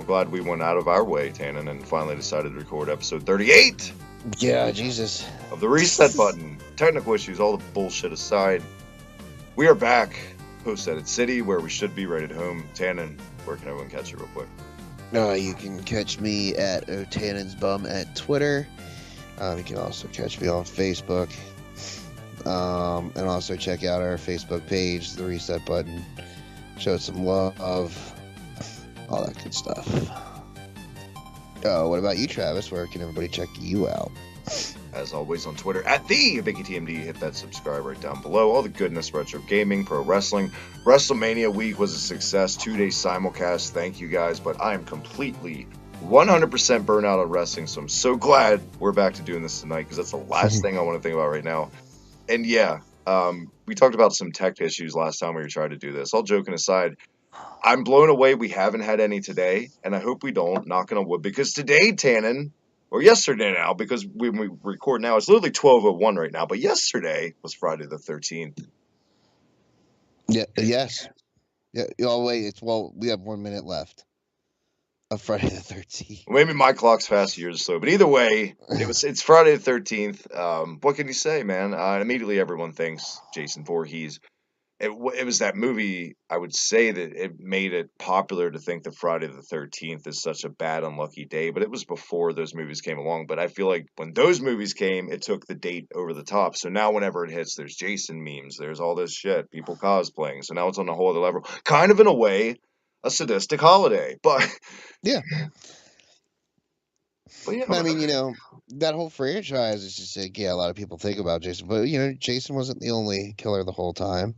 glad we went out of our way, Tannen, and finally decided to record episode 38 Yeah, Jesus. of the reset button. Technical issues, all the bullshit aside. We are back, post-edit city, where we should be right at home. Tannen, where can everyone catch you real quick? You can catch me at OTannonsBum at Twitter. You can also catch me on Facebook. And also check out our Facebook page, The Reset Button. Show it some love. All that good stuff. What about you, Travis? Where can everybody check you out? As always, on Twitter, at the BiggyTMD. Hit that subscribe right down below. All the goodness, retro gaming, pro wrestling. WrestleMania week was a success. 2-day simulcast. Thank you guys. But I am completely 100% burnt out on wrestling, so I'm so glad we're back to doing this tonight, because that's the last thing I want to think about right now. And yeah, we talked about some tech issues last time we were trying to do this. All joking aside, I'm blown away we haven't had any today, and I hope we don't, knocking on wood, because today, Tannen, or yesterday now, because when we record now, it's literally 12:01 right now, but yesterday was Friday the 13th. Yeah, yes. Yeah, oh, wait, we have 1 minute left of Friday the 13th. Maybe my clock's fast, yours slow, but either way, it's Friday the 13th. What can you say, man? Immediately everyone thinks Jason Voorhees. It was that movie, I would say, that it made it popular to think that Friday the 13th is such a bad, unlucky day, but it was before those movies came along. But I feel like when those movies came, it took the date over the top. So now whenever it hits, there's Jason memes, there's all this shit, people cosplaying. So now it's on a whole other level. Kind of, in a way, a sadistic holiday. But yeah. But yeah, I mean, that whole franchise is just like, yeah, a lot of people think about Jason, but Jason wasn't the only killer the whole time.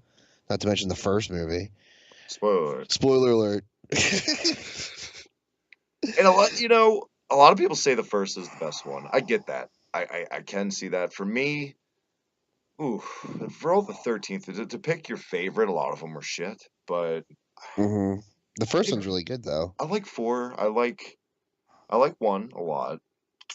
Not to mention the first movie. Spoiler alert. And a lot of people say the first is the best one. I get that. I can see that. For me, for all the 13th, to pick your favorite, a lot of them were shit. But the first one's really good, though. I like 4. I like 1 a lot.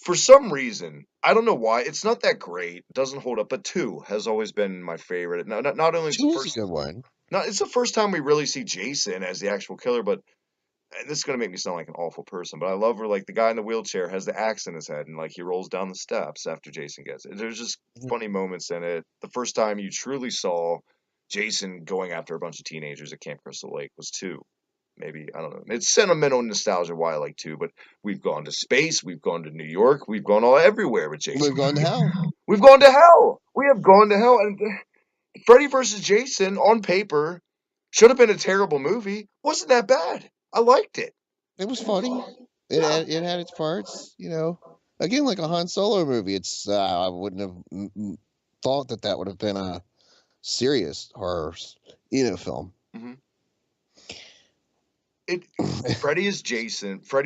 For some reason, I don't know why, it's not that great. It doesn't hold up, but 2 has always been my favorite. Not only is 2 the is first a good one. It's the first time we really see Jason as the actual killer, but this is gonna make me sound like an awful person, but I love where, like, the guy in the wheelchair has the axe in his head, and, like, he rolls down the steps after Jason gets it. There's just funny moments in it. The first time you truly saw Jason going after a bunch of teenagers at Camp Crystal Lake was 2. Maybe, I don't know. It's sentimental nostalgia why I like 2, but we've gone to space, we've gone to New York, we've gone all everywhere with Jason. We've gone to hell. We've gone to hell. We have gone to hell. And Freddy vs. Jason, on paper, should have been a terrible movie. Wasn't that bad. I liked it. It was funny. It had its parts, Again, like a Han Solo movie. It's I wouldn't have thought that would have been a serious horror, film. Freddy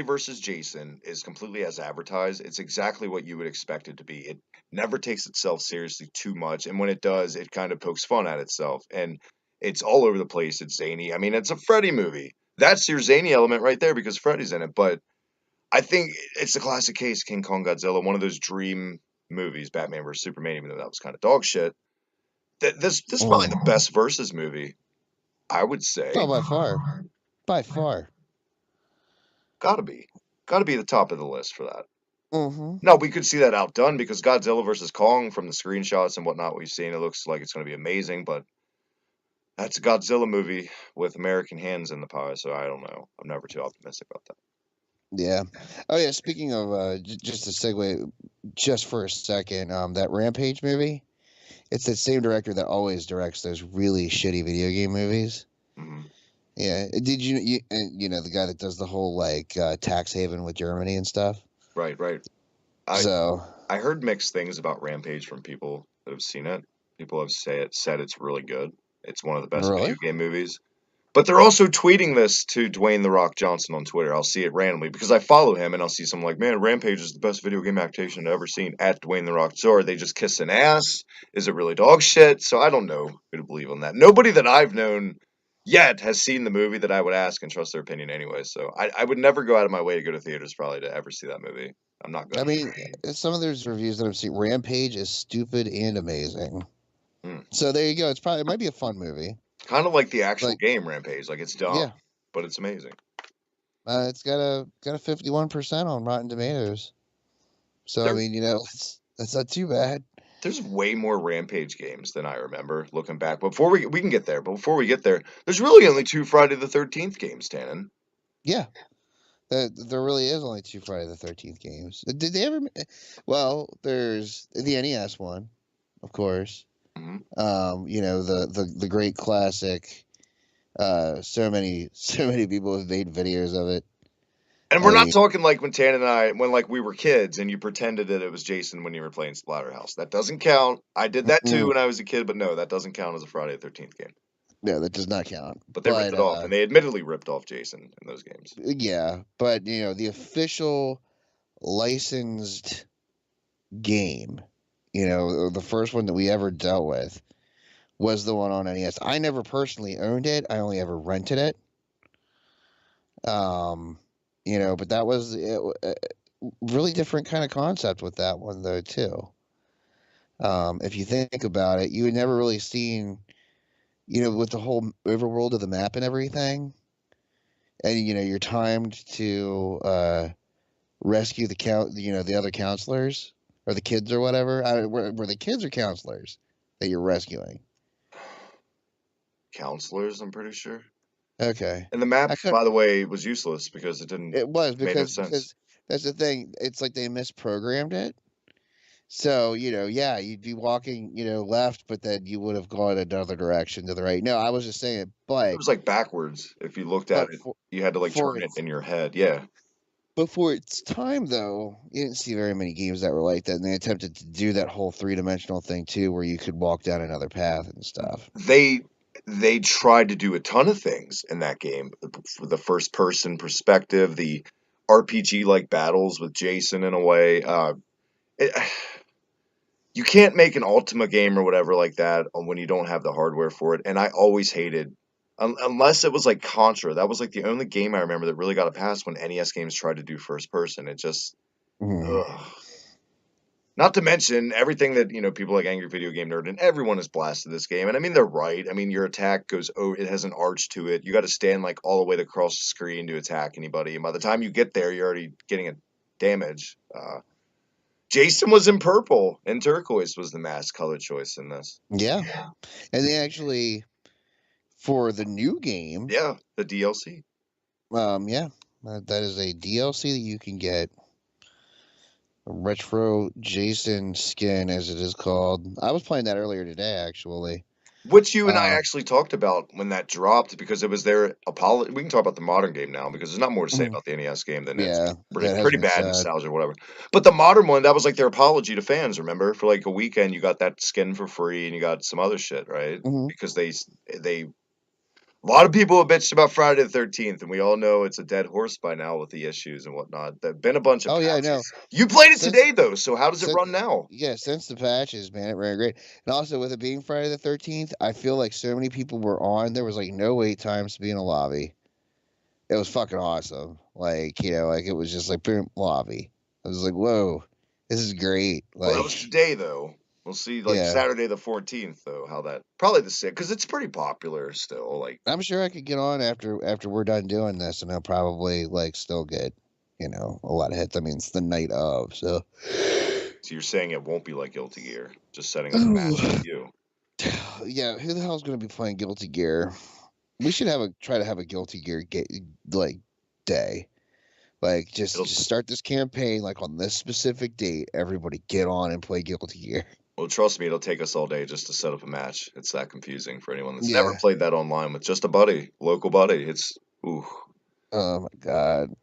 vs. Jason is completely as advertised. It's exactly what you would expect it to be. It never takes itself seriously too much, and when it does, it kind of pokes fun at itself, and it's all over the place. It's zany. I mean, it's a Freddy movie. That's your zany element right there because Freddy's in it, but I think it's a classic case, King Kong Godzilla, one of those dream movies, Batman vs. Superman, even though that was kind of dog shit. This is probably the best versus movie, I would say. Oh, by far. By far. Gotta be the top of the list for that. Mm-hmm. Now, we could see that outdone because Godzilla vs. Kong, from the screenshots and whatnot we've seen, it looks like it's going to be amazing, but that's a Godzilla movie with American hands in the pie, so I don't know. I'm never too optimistic about that. Yeah. Oh, yeah, speaking of, just to segue just for a second, that Rampage movie, it's that same director that always directs those really shitty video game movies. Mm-hmm. Yeah. Did you the guy that does the whole, like, tax haven with Germany and stuff? Right. I heard mixed things about Rampage from people that have seen it. People have said it's really good. It's one of the best video game movies. But they're also tweeting this to Dwayne "The Rock" Johnson on Twitter. I'll see it randomly because I follow him, and I'll see some like, man, Rampage is the best video game adaptation I've ever seen, at Dwayne "The Rock." So are they just kissing ass? Is it really dog shit? So I don't know who to believe on that. Nobody that I've known yet has seen the movie that I would ask and trust their opinion anyway. So I would never go out of my way to go to theaters probably to ever see that movie. I'm not going. I mean, some of those reviews that I've seen, Rampage is stupid and amazing. So there you go. It might be a fun movie. Kind of like the actual game Rampage. Like, it's dumb, but it's amazing. It's got a 51% on Rotten Tomatoes. So I There, mean, that's not too bad. there's way more Rampage games than I remember looking back. Before we can get there, but before we get there, there's really only 2 Friday the 13th games, Tannen. Yeah, there really is only two Friday the 13th games. Did they ever? Well, there's the NES one, of course. Mhm. The great classic. So many people have made videos of it. And I we're not mean, talking like when Tan and I, when like we were kids and you pretended that it was Jason when you were playing Splatterhouse. That doesn't count. I did that too mm, when I was a kid, but no, that doesn't count as a Friday the 13th game. no, that does not count. But they ripped But it off, and they admittedly ripped off Jason in those games. yeah, but the official licensed game, the first one that we ever dealt with was the one on NES. I never personally owned it. I only ever rented it. Um, but that was a really different kind of concept with that one though too. If you think about it, you had never really seen, with the whole overworld of the map and everything, and you're timed to rescue the other counselors or the kids or whatever. Were the kids or counselors that you're rescuing? Counselors, I'm pretty sure. Okay, And the map, I could. by the way, was useless because it didn't It was made no because sense. that's the thing. It's like they misprogrammed it. So, yeah, you'd be walking, left, but then you would have gone another direction to the right. No, I was just saying, It was like backwards. If you looked at but it, you had to like for turn it its in your head. Yeah. but for its time though, you didn't see very many games that were like that, and they attempted to do that whole three-dimensional thing too, where you could walk down another path and stuff. They they tried to do a ton of things in that game. The first person perspective, the RPG like battles with Jason in a way. It, you can't make an Ultima game or whatever like that when you don't have the hardware for it. And I always hated, unless it was like Contra. That was like the only game I remember that really got a pass when NES games tried to do first person. It just, Mhm. ugh. Not to mention everything that people like Angry Video Game Nerd and everyone has blasted this game. And I mean they're right. I mean your attack goes oh it has an arch to it. You got to stand like all the way across the screen to attack anybody. And by the time you get there, you're already getting a damage. Jason was in purple and turquoise was the mask color choice in this. Yeah, and they actually for the new game, Yeah, the DLC. yeah, that is a DLC that you can get. A retro Jason skin, as it is called. I was playing that earlier today, actually. Which you and I Uh, actually talked about when that dropped because it was their apology. We can talk about the modern game now because there's not more to say mhm. about the NES game than it's Yeah, pretty, that has pretty been bad said. nostalgia or whatever. But the modern one, that was like their apology to fans. Remember, for like a weekend, you got that skin for free and you got some other shit, right? Hmm. Because a lot of people have bitched about Friday the 13th, and we all know it's a dead horse by now with the issues and whatnot. There've been a bunch of Oh yeah, no. patches. You played it Since today though, so how does it since run now? yeah, since the patches, man, it ran great. And also with it being Friday the 13th, I feel like so many people were on. There was like no wait times to be in a lobby. It was fucking awesome. Like like it was just like boom lobby. I was like, whoa, this is great. Well, that was Like today, though. We'll see, like yeah, Saturday the 14th, though, how that probably the same because it's pretty popular still. Like, I'm sure I could get on after we're done doing this, and I'll probably like still get a lot of hits. I mean, it's the night of, so. so you're saying it won't be like Guilty Gear, just setting up a match with you. Yeah, who the hell's gonna be playing Guilty Gear? We should try to have a Guilty Gear like day. Like just It'll just start this campaign like on this specific date. Everybody get on and play Guilty Gear. well, trust me, it'll take us all day just to set up a match. It's that confusing for anyone that's never Yeah. played that online with just a buddy, local buddy. It's ooh. Oh my god.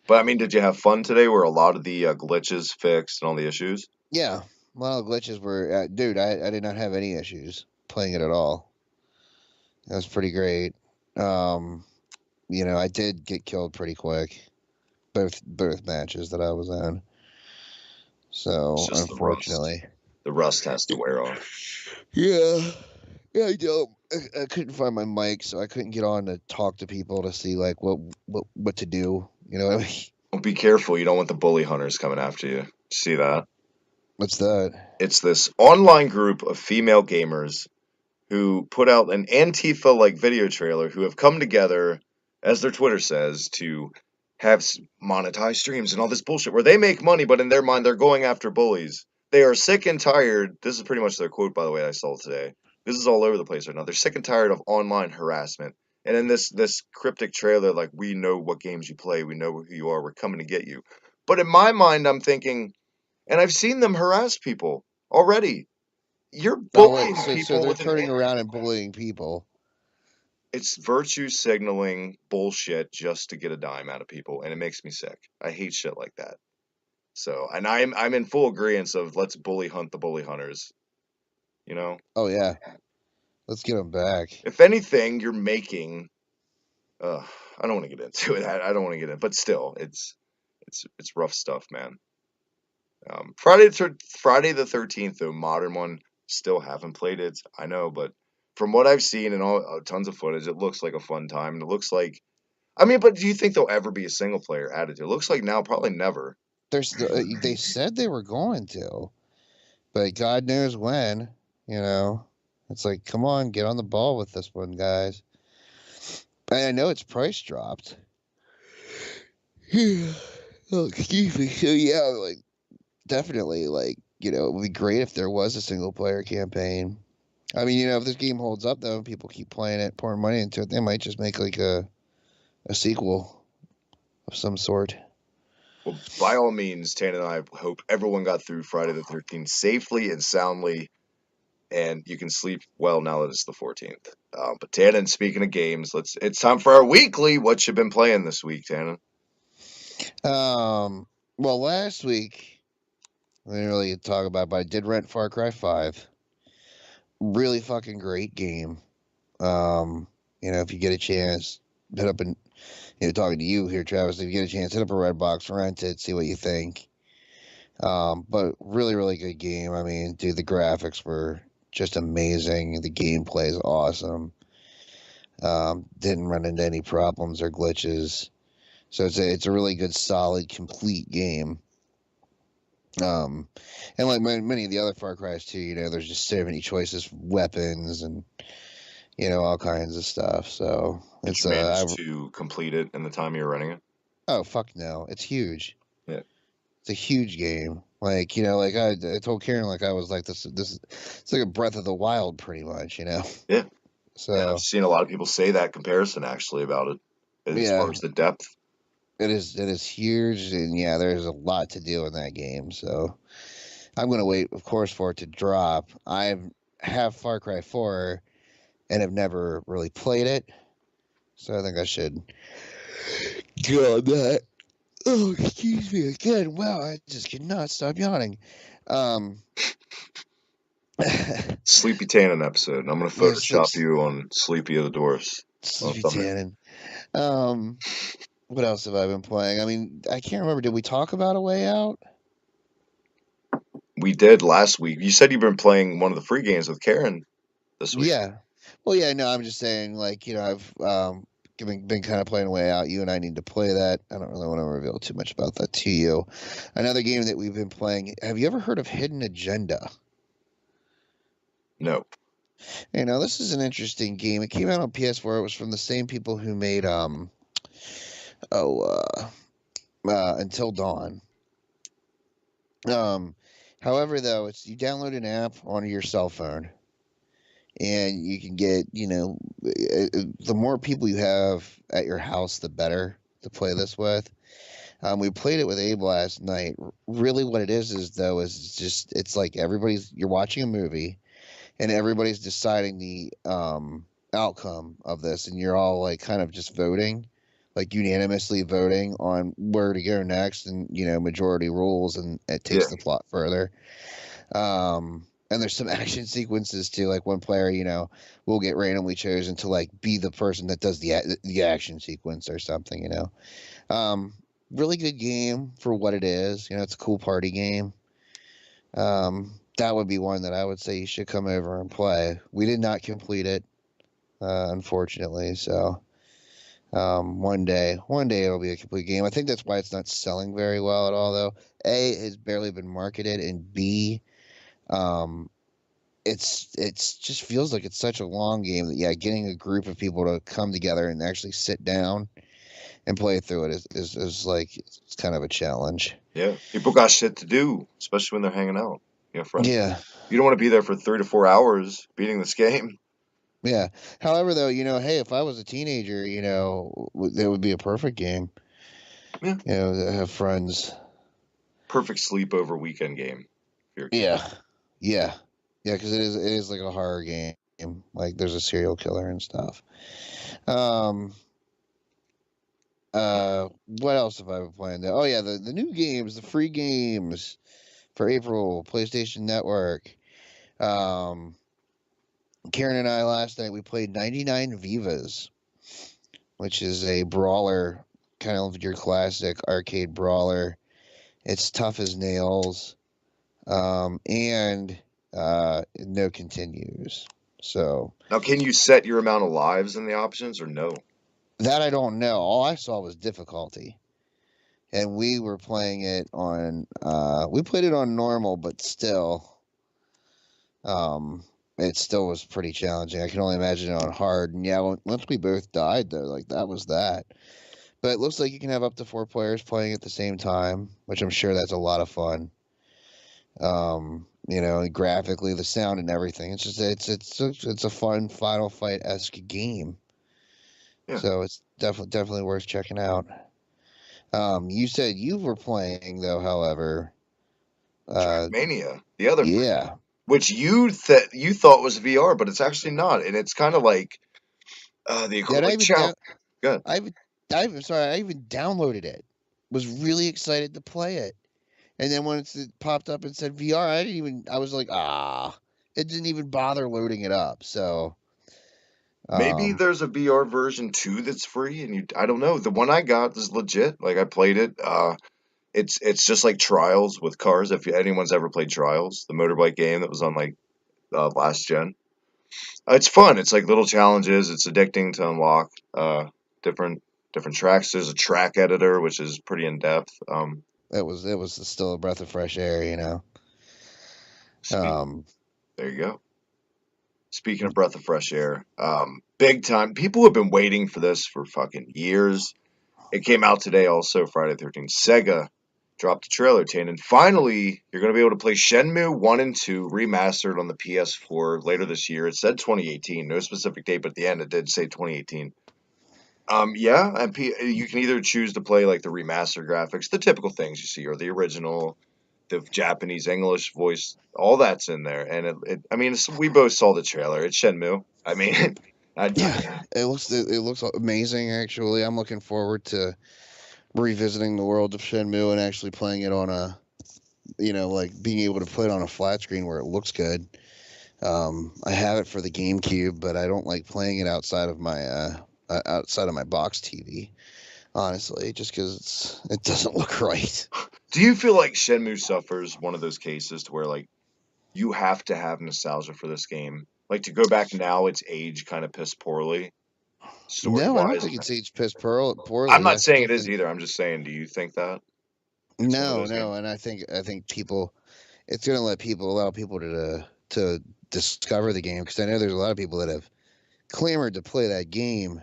But I mean, did you have fun today? Were a lot of the glitches fixed and all the issues? Yeah. A lot of glitches were, dude. I did not have any issues playing it at all. That was pretty great. Um, I did get killed pretty quick. Both matches that I was in. It's So just the rust. unfortunately. The rust has to wear off. Yeah. Yeah, I don't. I couldn't find my mic, so I couldn't get on to talk to people to see like what to do. You know what I mean? Well, be careful. You don't want the bully hunters coming after you. See that? What's that? It's this online group of female gamers who put out an Antifa like video trailer who have come together as their Twitter says, to have monetized streams and all this bullshit where they make money, but in their mind they're going after bullies. They are sick and tired. This is pretty much their quote, by the way, I saw today. This is all over the place right now. They're sick and tired of online harassment. And in this cryptic trailer, like, we know what games you play, we know who you are, we're coming to get you. But in my mind, I'm thinking, and I've seen them harass people already. You're Oh wait, bullying so people they're with an turning around and bullying people. it's virtue signaling bullshit just to get a dime out of people, and it makes me sick. I hate shit like that. So, and I'm in full agreement of let's bully hunt the bully hunters. You know, Oh yeah, let's get them back. if anything, you're making. I don't want to get into it. I don't want to get in, but still, it's rough stuff, man. Friday the 13th, though, modern one, still haven't played it. I know, but from what I've seen and all tons of footage, it looks like a fun time. And it looks like, I mean, but do you think there'll ever be a single player added? It looks like now, probably never. They said they were going to, but God knows when. You know, it's like, come on, get on the ball with this one, guys. And I know it's price dropped. Oh, excuse me. So yeah, like definitely, like it would be great if there was a single player campaign. I mean, if this game holds up though, and people keep playing it, pouring money into it, they might just make like a sequel of some sort. Well, by all means, Tan and I hope everyone got through Friday the 13th safely and soundly, and you can sleep well now that it's the 14th. But Tannen, speaking of games, it's time for our weekly. What you been playing this week, Tannen? Well, last week I didn't really talk about it, but I did rent Far Cry 5. Really fucking great game. If you get a chance, hit up and talking to you here, Travis. If you get a chance, hit up a Redbox, rent it, see what you think. But really, really good game. I mean, dude, the graphics were just amazing. The gameplay is awesome. Didn't run into any problems or glitches. So it's a really good, solid, complete game. And like many of the other Far Cry's too, there's just so many choices, for weapons and all kinds of stuff. So Did you manage to complete it in the time you were running it? Oh fuck no, it's huge. Yeah, it's a huge game. Like like I told Karen, like I was like this. It's like a Breath of the Wild, pretty much. Yeah. So yeah, I've seen a lot of people say that comparison actually about it, as far as the depth. It is huge, and yeah, there's a lot to do in that game. So I'm gonna wait, of course, for it to drop. I have Far Cry 4 and have never really played it, so I think I should go on that. Oh, excuse me again. Wow, I just cannot stop yawning. Sleepy Tannen episode. I'm gonna Photoshop you on Sleepy of the Doors. Sleepy Tannen. What else have I been playing? I mean, I can't remember. Did we talk about A Way Out? We did last week. You said you've been playing one of the free games with Karen this week. Yeah. Well, yeah, no, I'm just saying, like, I've been kind of playing A Way Out. You and I need to play that. I don't really want to reveal too much about that to you. Another game that we've been playing. Have you ever heard of Hidden Agenda? No. This is an interesting game. It came out on PS4. It was from the same people who made Until Dawn. However, though, you download an app onto your cell phone, and you can get, the more people you have at your house, the better to play this with. We played it with Abe last night. Really, what it is it's like you're watching a movie, and everybody's deciding the outcome of this, and you're all like kind of just voting, like unanimously voting on where to go next, and majority rules, and it takes the plot further. And there's some action sequences too. Like one player, will get randomly chosen to like be the person that does the action sequence or something. Really good game for what it is. It's a cool party game. That would be one that I would say you should come over and play. We did not complete it, unfortunately. So one day it'll be a complete game. I think that's why it's not selling very well at all, though. A, it's barely been marketed, and B, it's just feels like it's such a long game that yeah, getting a group of people to come together and actually sit down and play through it is like it's kind of a challenge. Yeah, people got shit to do, especially when they're hanging out. You know, friends. Yeah, You don't want to be there for 3 to 4 hours beating this game. yeah. However, though, hey, if I was a teenager, that would be a perfect game. Yeah, To have friends. perfect sleepover weekend game for your kid. Yeah, yeah, yeah. Because it is like a horror game. Like there's a serial killer and stuff. Um. What else have I been playing? Oh yeah, the new games, the free games for April, PlayStation Network. Um. Karen and I last night we played 99 Vivas, which is a brawler, kind of your classic arcade brawler. It's tough as nails, and no continues. So Now, can you set your amount of lives in the options or no? that I don't know. All I saw was difficulty, and we were playing it on. We played it on normal, but still, um, it still was pretty challenging. I can only imagine it on hard. And yeah, once we both died, though, like that was that. But it looks like you can have up to 4 players playing at the same time, which I'm sure that's a lot of fun. Graphically, the sound and everything. It's just it's a fun Final Fight esque game. Yeah, So it's definitely worth checking out. You said you were playing though, however. Uh, Trackmania, the other free game, yeah. which you thought was VR, but it's actually not, and it's kind of like the Did I like even challenge. down? Good. I even, I even sorry. I even downloaded it. Was really excited to play it, and then once it popped up and said VR, I didn't even. I was like, ah. It didn't even bother loading it up. So, Maybe um, there's a VR version too that's free, and I don't know. The one I got is legit. Like I played it. It's just like Trials with cars. If anyone's ever played Trials, the motorbike game that was on like last gen, it's fun. It's like little challenges. It's addicting to unlock different different tracks. There's a track editor which is pretty in depth. it was still a breath of fresh air. Speak. Um, There you go. Speaking of breath of fresh air, big time. People have been waiting for this for fucking years. It came out today also, Friday the 13th. Sega dropped a trailer, Tane, and finally you're going to be able to play Shenmue 1 and 2 remastered on the PS4 later this year. It said 2018, no specific date, but at the end it did say 2018. Yeah, and you can either choose to play like the remastered graphics, the typical things you see, or the original, the Japanese English voice, all that's in there. And I mean, we both saw the trailer. It's Shenmue. I mean, yeah, it looks amazing. Actually, I'm looking forward to revisiting the world of Shenmue and actually playing it on like being able to play it on a flat screen where it looks good. I have it for the GameCube, but I don't like playing it outside of my box TV. Honestly, just because it doesn't look right. do you feel like Shenmue suffers one of those cases to where like you have to have nostalgia for this game? Like to go back now, it's aged kind of piss poorly, story No, I don't wise. think it's aged piss I'm poorly. I not saying still it is think either. I'm just saying, do you think that it's one of no, those no, games? and I think people, it's gonna allow people to discover the game because I know there's a lot of people that have clamored to play that game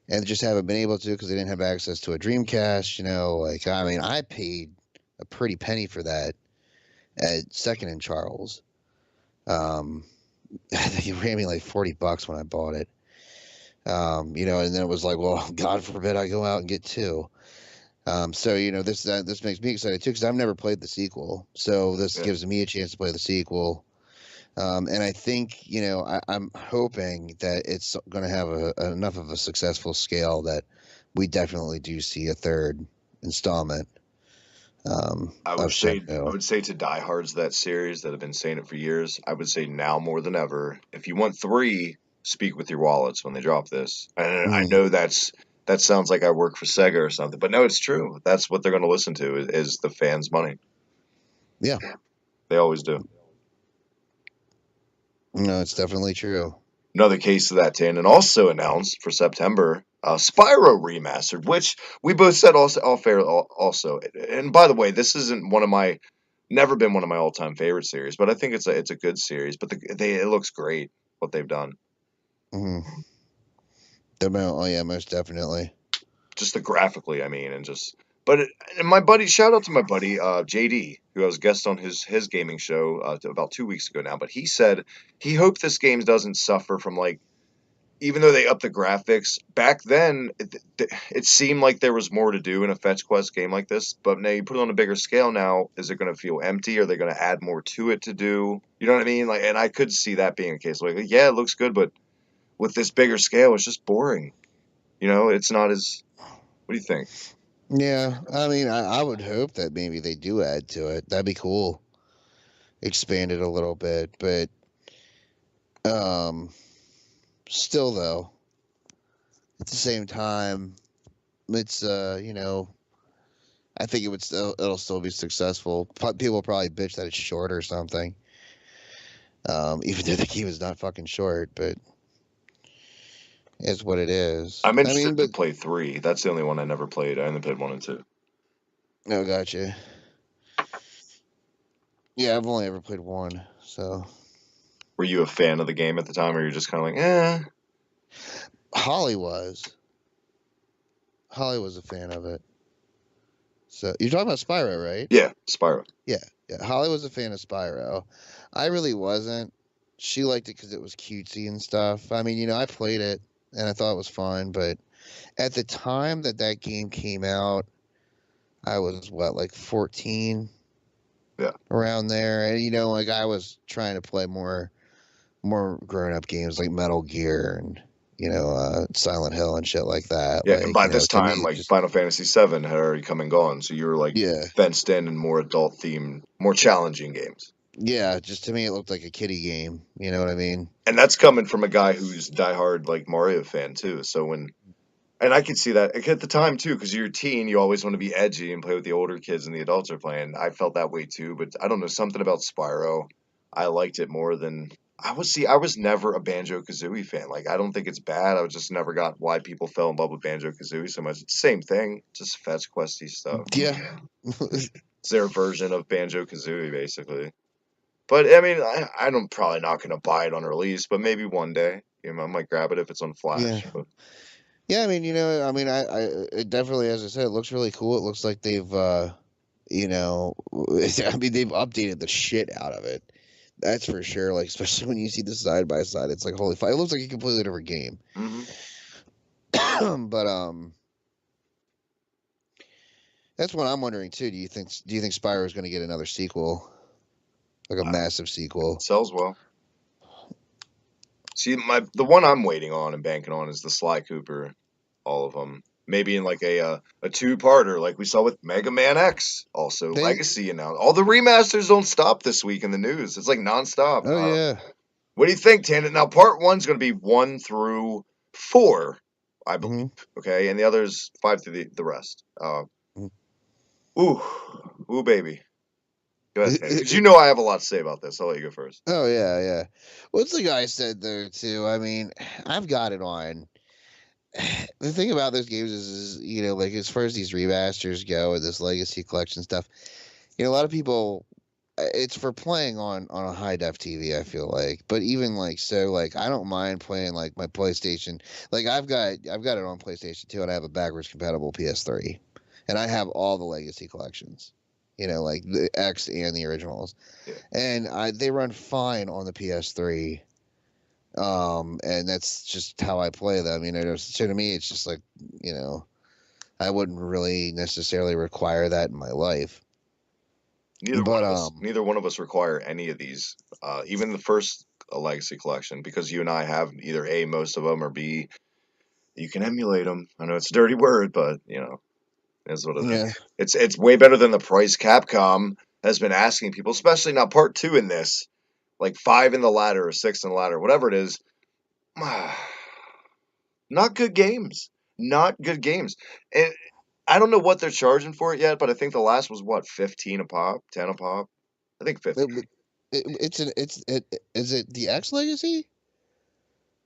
and just haven't been able to because they didn't have access to a Dreamcast. Like I mean, I paid a pretty penny for that at Second and Charles. Um, I think it ran me like $40 when I bought it. And then it was like, well, God forbid I go out and get two. So this makes me excited too because I've never played the sequel, so this Yeah, gives me a chance to play the sequel. And I think I'm hoping that it's going to have enough of a successful scale that we definitely do see a third installment of I Shenmue. would say to diehards of that series that have been saying it for years, I would say now more than ever, if you want three, speak with your wallets when they drop this. And I Mm, know that sounds like I work for Sega or something, but no, it's true. That's what they're going to listen to is the fans' money. yeah, They always do. no, it's definitely true. Another case of that, Tan, and also announced for September, Spyro remastered, which we both said also all fair also. And by the way, this isn't one of my Never been one of my all-time favorite series, but I think it's a good series. But it looks great what they've done. Hmm. Oh yeah, most definitely. Just the graphically, I mean, and just. But and my buddy, shout out to my buddy JD, who I was a guest on his gaming show about 2 weeks ago now. But he said he hoped this game doesn't suffer from like, even though they upped the graphics back then, it seemed like there was more to do in a fetch quest game like this. But now you put it on a bigger scale. Now, is it going to feel empty? Are they going to add more to it to do? You know what I mean? Like, and I could see that being a case. Like, yeah, it looks good, but with this bigger scale, it's just boring. You know, it's not as. What do you think? Yeah, I mean, I would hope that maybe they do add to it. That'd be cool. Expand it a little bit, but um, still though, at the same time, it's I think it'll still be successful. People will probably bitch that it's short or something. Even though the game is not fucking short, but it's what it is. I'm I mean, interested to but play 3. That's the only one I never played. I only played 1 and 2. no, gotcha. Yeah, I've only ever played one, so Were you a fan of the game at the time, or you're just kind of like, eh? Holly was. Holly was a fan of it. So you're talking about Spyro, right? Yeah, Spyro. Yeah, yeah. Holly was a fan of Spyro. I really wasn't. She liked it because it was cutesy and stuff. I mean, I played it and I thought it was fun, but at the time that game came out, I was what, like 14, Yeah. around there, and like I was trying to play more grown up games like Metal Gear and Silent Hill and shit like that. Yeah, and Like by this to time, me, like just Final Fantasy VII had already come and gone, so you were like yeah, fenced in and more adult themed, more challenging games. yeah, just to me it looked like a kiddie game. You know what I mean? And that's coming from a guy who's diehard like Mario fan too. So and I could see that at the time too, because you're a teen, you always want to be edgy and play with the older kids and the adults are playing. I felt that way too, but I don't know, something about Spyro, I liked it more than I was. See, I was never a Banjo Kazooie fan. Like, I don't think it's bad. I just never got why people fell in love with Banjo Kazooie so much. It's the same thing, just fetch questy stuff. Yeah. It's their version of Banjo Kazooie, basically. But I mean, I'm probably not gonna buy it on release, but maybe one day, I might grab it if it's on Yeah. Flash. But Yeah, I mean, I mean, it definitely, as I said, it looks really cool. It looks like they've, I mean, they've updated the shit out of it. That's for sure. Like, especially when you see the side by side, it's like, holy fuck, it looks like a completely different game. But that's what I'm wondering too. Do you think Spyro is going to get another sequel, like a massive sequel? sells well. See, the one I'm waiting on and banking on is the Sly Cooper, all of them. Maybe in like a two-parter, like we saw with Mega Man X, also They, Legacy announced. All the remasters don't stop this week in the news. It's like nonstop. oh yeah. What do you think, Tandon? Now, part one's going to be 1 through 4, I believe. Hmm. Okay, and the others 5 through the rest. Ooh, ooh, baby. Go ahead, Tandon, because you know I have a lot to say about this. I'll let you go first. Oh yeah, yeah. What's the guy said there too? I mean, I've got it on. The thing about those games is like as far as these remasters go and this legacy collection stuff, a lot of people, it's for playing on a high def TV. I feel like, but even like so, like I don't mind playing like my PlayStation. Like I've got it on PlayStation 2, and I have a backwards compatible PS3, and I have all the legacy collections. Like the X and the originals, Yeah. and they run fine on the PS3. And that's just how I play them. So to me, it's just like, I wouldn't really necessarily require that in my life. Neither one of us require any of these. Even the first Legacy Collection, because you and I have either A, most of them, or B, you can emulate them. I know it's a dirty word, but that's what it yeah, is. It's way better than the price Capcom has been asking people, especially now part 2 in this, like 5 in the ladder or 6 in the ladder, whatever it is. Not good games. Not good games. And I don't know what they're charging for it yet, but I think the last was what, 15 a pop, 10 a pop. I think 15. is it the X Legacy?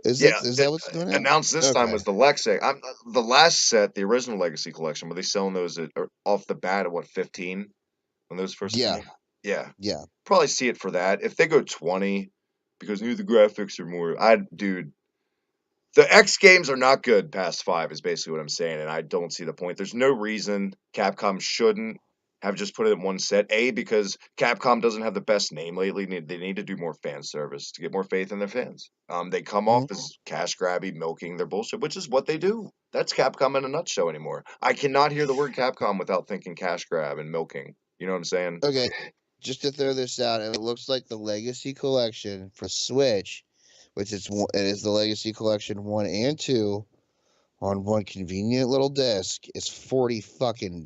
Is Yeah, that what's doing it? announced this time Okay. was the Lexi. The last set, the original Legacy Collection. Were they selling those off the bat at what, 15 when those first came Yeah, out? Yeah, Yeah. probably see it for that. If they go 20, because the graphics are more, dude, the X games are not good past 5 is basically what I'm saying, and I don't see the point. There's no reason Capcom shouldn't have just put it in one set. A, because Capcom doesn't have the best name lately. They need to do more fan service to get more faith in their fans. They come off Mhm. as cash grabby, milking their bullshit, which is what they do. That's Capcom in a nutshell anymore. I cannot hear the word Capcom without thinking cash grab and milking. You know what I'm saying? Okay, just to throw this out, it looks like the Legacy Collection for Switch, which it is the Legacy Collection 1 and 2 on one convenient little disc, is $40 fucking.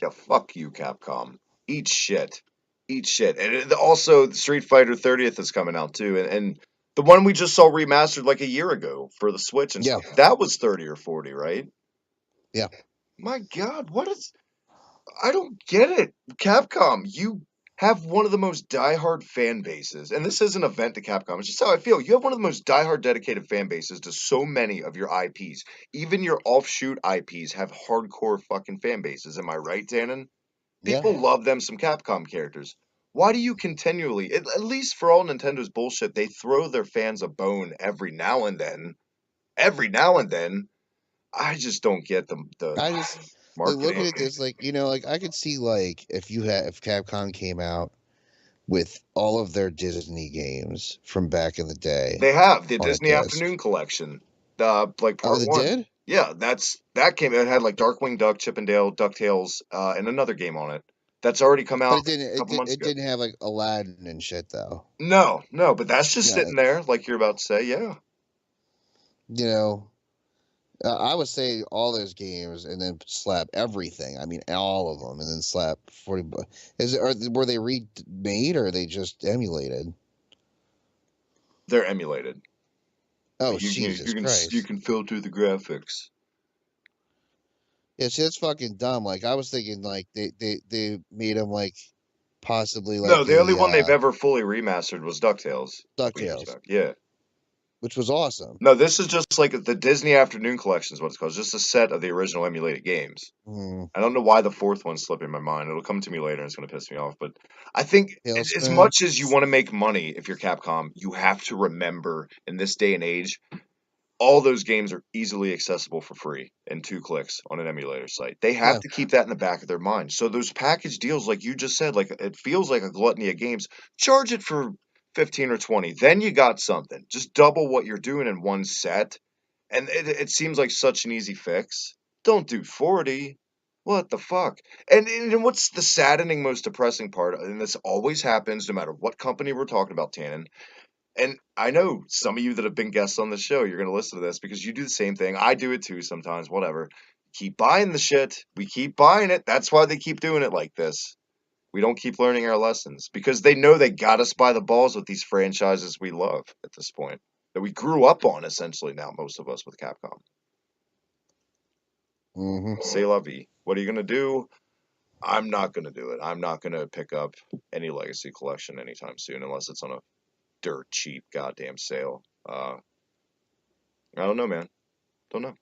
Yeah, fuck you, Capcom. Eat shit. Eat shit. And also, Street Fighter 30th is coming out too. And the one we just saw remastered like a year ago for the Switch and Yeah, stuff, that was 30 or 40, right? yeah. My God, what is. I don't get it. Capcom, you have one of the most diehard fan bases. And this isn't a vent to Capcom, it's just how I feel. You have one of the most diehard dedicated fan bases to so many of your IPs. Even your offshoot IPs have hardcore fucking fan bases. Am I right, Tannen? Yeah. People love them some Capcom characters. Why do you continually, at least for all Nintendo's bullshit, they throw their fans a bone every now and then. Every now and then. I just don't get the I just looking marketing. at this, like, like I could see, like, if Capcom came out with all of their Disney games from back in the day They have the on a Disney disc. Afternoon Collection, like Oh, part they one. did, Yeah, that came. It had like Darkwing Duck, Chippendale, Ducktales, and another game on it. That's already come but out it didn't. a couple months It ago. didn't have like Aladdin and shit though. No, no, but that's just Yeah, sitting there, like you're about to say. Yeah, you know, I would say all those games and then slap everything. I mean, all of them, and then slap 40 bucks. Were they remade or are they just emulated? they're emulated. Oh, Like Jesus you Christ. can filter the graphics. Yeah, see, that's fucking dumb. Like, I was thinking, like, they made them, like, possibly No, like the only a one they've ever fully remastered was DuckTales a couple years DuckTales, back. Yeah. which was awesome. No, this is just like the Disney Afternoon Collection is what it's called. It's just a set of the original emulated games. Mm, I don't know why the fourth one's slipping my mind. It'll come to me later and it's going to piss me off. But I think as Tailspin. much as you want to make money, if you're Capcom, you have to remember in this day and age, all those games are easily accessible for free in 2 clicks on an emulator site. They have Yeah, to keep that in the back of their mind. So those package deals, like you just said, like it feels like a gluttony of games. Charge it for 15 or 20. Then you got something. Just double what you're doing in one set. And it seems like such an easy fix. Don't do 40. What the fuck? And what's the saddening, most depressing part, and this always happens no matter what company we're talking about, Tannen, and I know some of you that have been guests on the show, you're going to listen to this because you do the same thing. I do it too sometimes, whatever. Keep buying the shit. We keep buying it. That's why they keep doing it like this. We don't keep learning our lessons because they know they got us by the balls with these franchises we love at this point that we grew up on essentially now, most of us with Capcom. hmm C'est la vie. What are you going to do? I'm not going to do it. I'm not going to pick up any Legacy Collection anytime soon unless it's on a dirt cheap goddamn sale. I don't know, man. Don't know.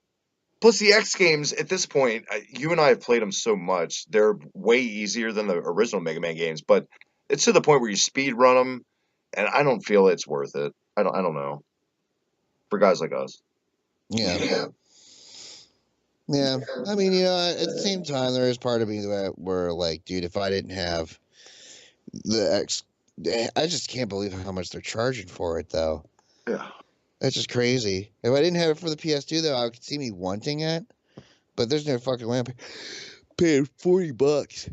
Plus, the X games at this point, you and I have played them so much; they're way easier than the original Mega Man games. But it's to the point where you speed run them, and I don't feel it's worth it. I don't know for guys like us. yeah, yeah. I mean, at the same time, there is part of me that were like, dude, if I didn't have the X, I just can't believe how much they're charging for it, though. Yeah. That's just crazy. If I didn't have it for the PS2, though, I could see me wanting it. But there's no fucking way I'm paying $40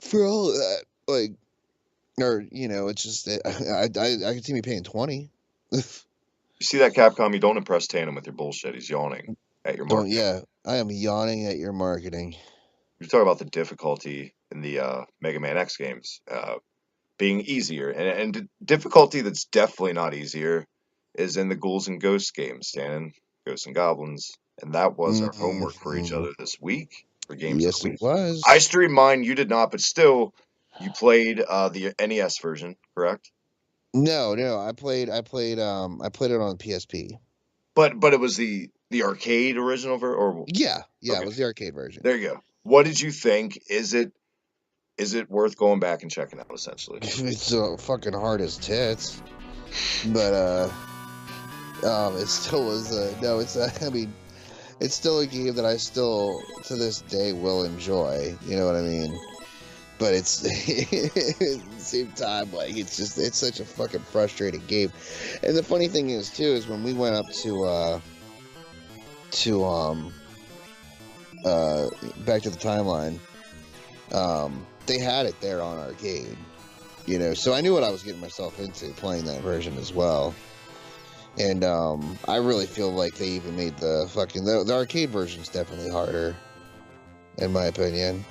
for all of that. Like, or it's just I could see me paying 20. You see that Capcom? You don't impress Tannen with your bullshit. He's yawning at your Don't marketing. Yeah, I am yawning at your marketing. You talk about the difficulty in the Mega Man X games being easier, and difficulty that's definitely not easier is in the Ghouls and Ghosts games, Tannen. Ghosts and Goblins. And that was our homework for each Hmm. other this week for Games of Yes, the it Week. I was. streamed mine, you did not, but still, you played the NES version, correct? No, no, I played it on PSP. But it was the arcade original or Yeah, yeah, it okay, was the arcade version. there you go. What did you think? Is it Is it worth going back and checking out? Essentially, It's so fucking hard as tits, but it still was. No, it's. I mean, it's still a game that I still to this day will enjoy. You know what I mean? But it's at the same time, like it's such a fucking frustrating game. And the funny thing is too is when we went up to back to the timeline, they had it there on arcade. You know, so I knew what I was getting myself into playing that version as well. And I really feel like they even made the fucking the arcade version's definitely harder, in my opinion.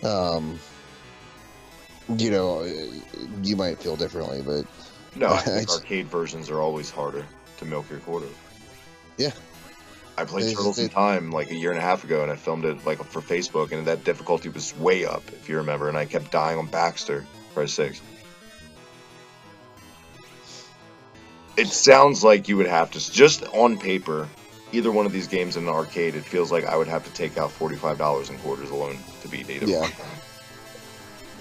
You know, you might feel differently, but no, I think arcade versions are always harder to milk your quota. Yeah, I played Turtles in Time like a year and a half ago, and I filmed it like for Facebook, and that difficulty was way up, if you remember, and I kept dying on Baxter for 6. It sounds like you would have to, just on paper, either one of these games in an arcade, it feels like I would have to take out $45 in quarters alone to beat either one.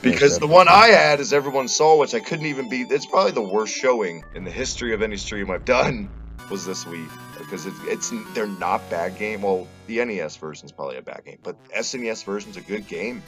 Because the one I had, as everyone saw, which I couldn't even beat, it's probably the worst showing in the history of any stream I've done, was this week. Because they're not bad game. Well, the NES version's probably a bad game, but SNES version's a good game.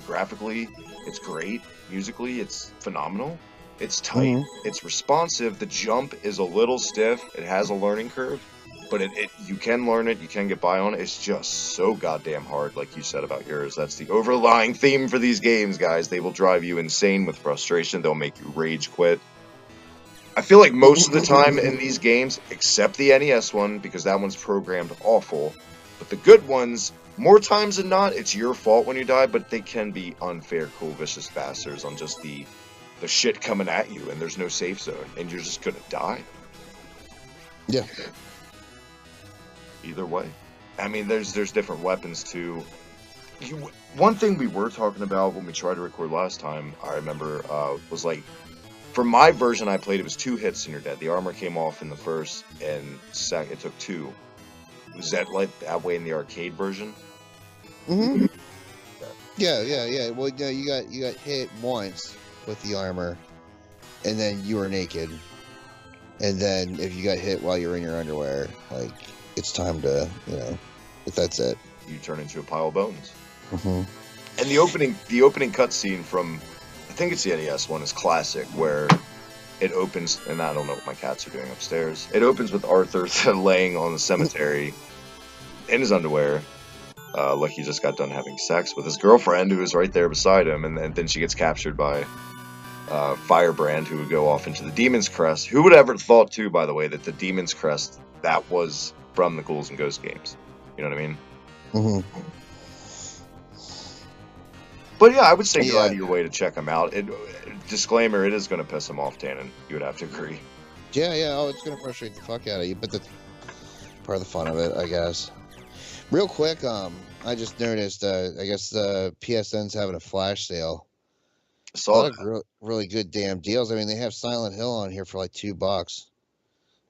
Graphically, it's great. Musically, it's phenomenal. It's tight. It's responsive. The jump is a little stiff. It has a learning curve, but you can learn it. You can get by on it. It's just so goddamn hard, like you said about yours. That's the overlying theme for these games, guys. They will drive you insane with frustration. They'll make you rage quit. I feel like most of the time in these games, except the NES one, because that one's programmed awful, but the good ones, more times than not, it's your fault when you die, but they can be unfair, cool, vicious bastards on just the shit coming at you, and there's no safe zone, and you're just gonna die. Yeah. Either way. I mean, there's different weapons, too. One thing we were talking about when we tried to record last time, I remember, was like, for my version I played, it was 2 hits and you're dead. The armor came off in the first, and second, it took 2. Was that like that way in the arcade version? Mm-hmm. Yeah. Well, yeah, you got hit once with the armor, and then you were naked. And then if you got hit while you're in your underwear, like, it's time to, you know, if that's it. You turn into a pile of bones. Mm-hmm. And the opening cutscene from, I think it's the NES one, is classic, where it opens, and I don't know what my cats are doing upstairs. It opens with Arthur laying on the cemetery in his underwear, like he just got done having sex with his girlfriend, who is right there beside him, and then she gets captured by Firebrand, who would go off into the Demon's Crest. Who would ever thought, too, by the way, that the Demon's Crest, that was from the Ghouls and Ghosts games? You know what I mean? Mm-hmm. But yeah, I would say go out of your way to check them out. Disclaimer, it is going to piss him off, Tannen. You would have to agree. Yeah. Oh, it's going to frustrate the fuck out of you, but that's part of the fun of it, I guess. Real quick, I just noticed, I guess PSN's having a flash sale. A lot of really good damn deals. I mean, they have Silent Hill on here for like $2.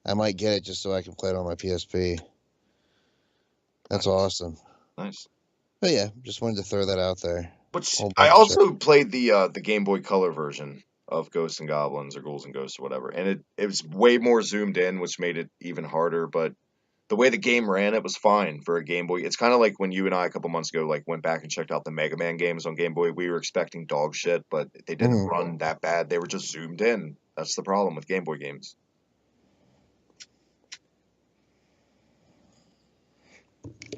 I might get it just so I can play it on my PSP. That's awesome. Nice. But yeah, just wanted to throw that out there. But I also played the Game Boy Color version of Ghosts and Goblins, or Ghouls and Ghosts, or whatever, and it was way more zoomed in, which made it even harder. But the way the game ran, it was fine for a Game Boy. It's kind of like when you and I a couple months ago went back and checked out the Mega Man games on Game Boy. We were expecting dog shit, but they didn't run that bad. They were just zoomed in. That's the problem with Game Boy games.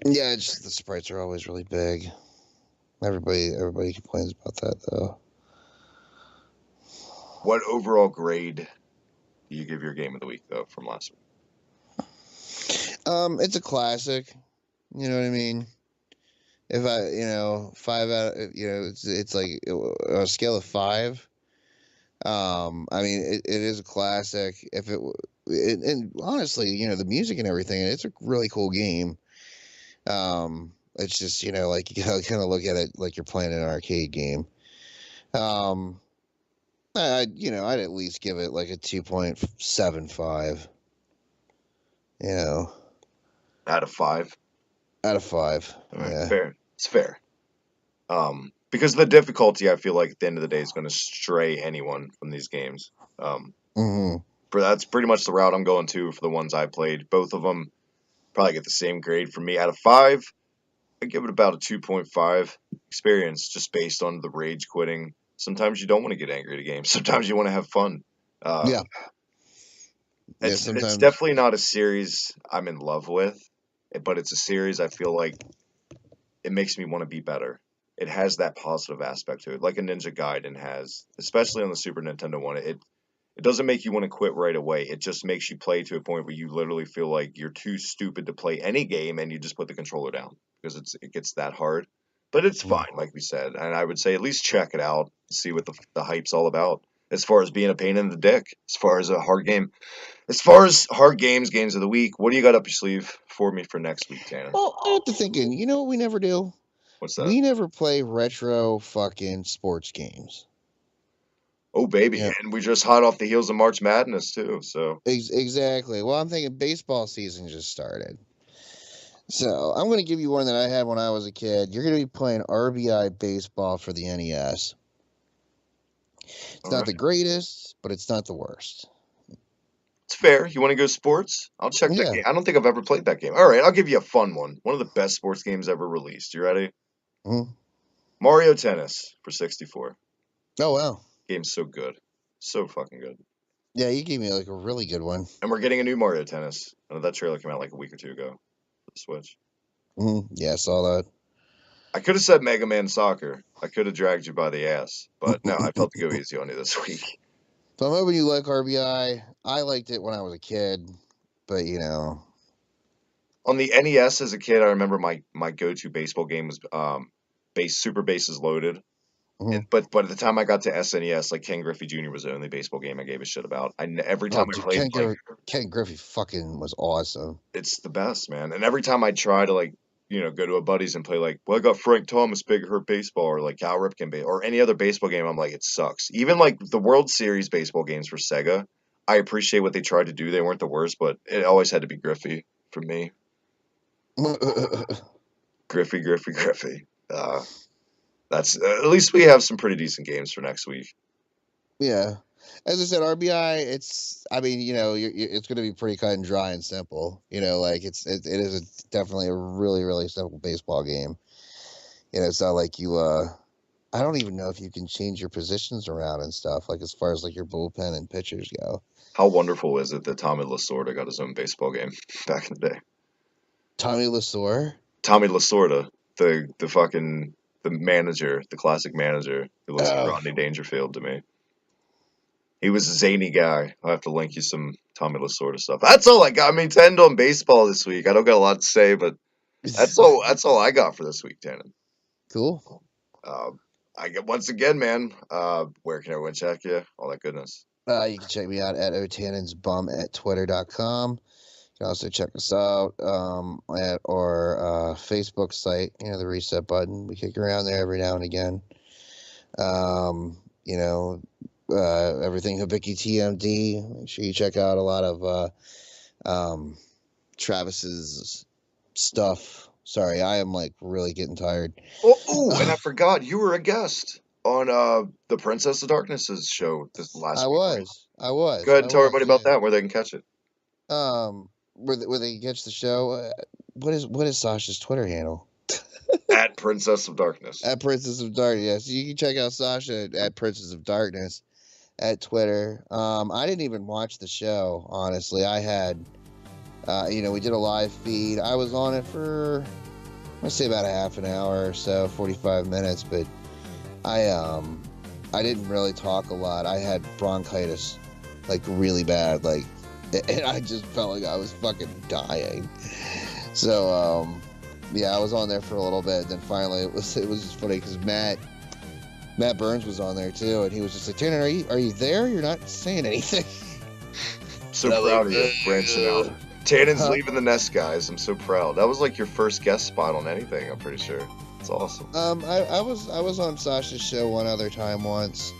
Yeah, it's just the sprites are always really big. Everybody complains about that, though. What overall grade do you give your game of the week, though, from last week? It's a classic. You know what I mean? If 5 out, it's like a scale of 5. I mean, it is a classic. And honestly, the music and everything, it's a really cool game. It's just, like, you gotta kind of look at it like you're playing an arcade game. I'd at least give it like a 2.75. Out of 5? Out of 5. All right, yeah. fair. It's fair. because the difficulty, I feel like at the end of the day is going to stray anyone from these games. Um, Hmm. that's pretty much the route I'm going to for the ones I played. Both of them probably get the same grade from me out of 5. I give it about a 2.5 experience, just based on the rage quitting. Sometimes you don't want to get angry at a game. Sometimes you want to have fun. Uh, Yeah. Yeah. it's Sometimes. definitely not a series I'm in love with, but it's a series I feel like it makes me want to be better. It has that positive aspect to it, like a Ninja Gaiden has, especially on the Super Nintendo one. It doesn't make you want to quit right away. It just makes you play to a point where you literally feel like you're too stupid to play any game, and you just put the controller down because it gets that hard. But it's Mm. fine, like we said, and I would say at least check it out, see what the hype's all about. As far as being a pain in the dick, as far as a hard game, as far as hard games of the week, what do you got up your sleeve for me for next week, Tanner? Well, I got to thinking. You know what we never do? What's that? We never play retro fucking sports games. Oh baby, Yeah. and we just hot off the heels of March Madness too. So Exactly. Well, I'm thinking baseball season just started. So I'm going to give you one that I had when I was a kid. You're going to be playing RBI baseball for the NES. It's all not right, the greatest, but it's not the worst. it's fair. You want to go sports? I'll check that Yeah. game. I don't think I've ever played that game. All right, I'll give you a fun one. One of the best sports games ever released. You ready? Mhm. Mario Tennis for 64. Oh, wow. Game's so good, so fucking good. Yeah, you gave me like a really good one. And we're getting a new Mario Tennis. I know that trailer came out like a week or two ago. For the Switch. Yeah, I saw that. I could have said Mega Man Soccer. I could have dragged you by the ass, but no, I felt to go easy on you this week. So I'm hoping you like RBI. I liked it when I was a kid, but On the NES as a kid, I remember my go-to baseball game was Super Bases Loaded. mhm. But at the time I got to SNES, like Ken Griffey Jr. was the only baseball game I gave a shit about. Every Oh, time I dude, played, like, Ken Griffey fucking was awesome. it's the best, man. And every time I try to, like, go to a buddy's and play, like, well, I got Frank Thomas Big Hurt Baseball, or like Cal Ripken or any other baseball game, I'm like, it sucks. Even like the World Series baseball games for Sega, I appreciate what they tried to do. They weren't the worst, but it always had to be Griffey for me. Griffey. That's at least we have some pretty decent games for next week. Yeah. As I said, RBI, I mean, it's going to be pretty cut and dry and simple. Like it is definitely a really, really simple baseball game. It's not like I don't even know if you can change your positions around and stuff, like as far as like your bullpen and pitchers go. How wonderful is it that Tommy Lasorda got his own baseball game back in the day? Tommy Lasorda? Tommy Lasorda, the manager, the classic manager who looks like Oh, Rodney Dangerfield to me. He was a zany guy. I'll have to link you some Tommy Lasorda stuff. That's all I got. I mean, to end on baseball this week. I don't got a lot to say, but that's all. That's all I got for this week, Tannen. cool. Uh, I get once again, man. Where can everyone check you? All that goodness. You can check me out at otannonsbum at twitter.com. You can also check us out at our Facebook site, the reset button. We kick around there every now and again. Everything Hibiki TMD. Make sure you check out a lot of Travis's stuff. Sorry, I am like really getting tired. Oh, and I forgot you were a guest on the Princess of Darkness's show this last I week. Right? was. I was. Go ahead I and tell was. everybody about that, where they can catch it. Where they catch the show. What is Sasha's Twitter handle? At Princess of Darkness. At Princess of Darkness. Yeah, so you can check out Sasha at Princess of Darkness at Twitter. I didn't even watch the show, honestly. I had, we did a live feed. I was on it for, I say about a half an hour or so, 45 minutes, but I didn't really talk a lot. I had bronchitis, like really bad, like, and I just felt like I was fucking dying. So, yeah, I was on there for a little bit. Then finally, it was just funny because Matt Burns was on there too, and he was just like, "Tanner, are you there? You're not saying anything." So proud of you, branching out. Tannen's leaving the nest, guys. I'm so proud. That was like your first guest spot on anything. I'm pretty sure. It's awesome. I was on Sasha's show one other time once,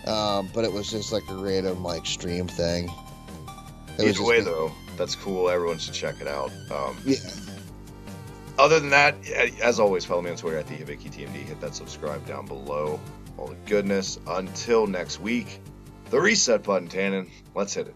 but it was just like a random like stream thing. Either way, though, that's cool. Everyone should check it out. Yeah. Other than that, as always, follow me on Twitter at the HibikTMD. Hit that subscribe down below. All the goodness. Until next week, the reset button, Tannen. Let's hit it.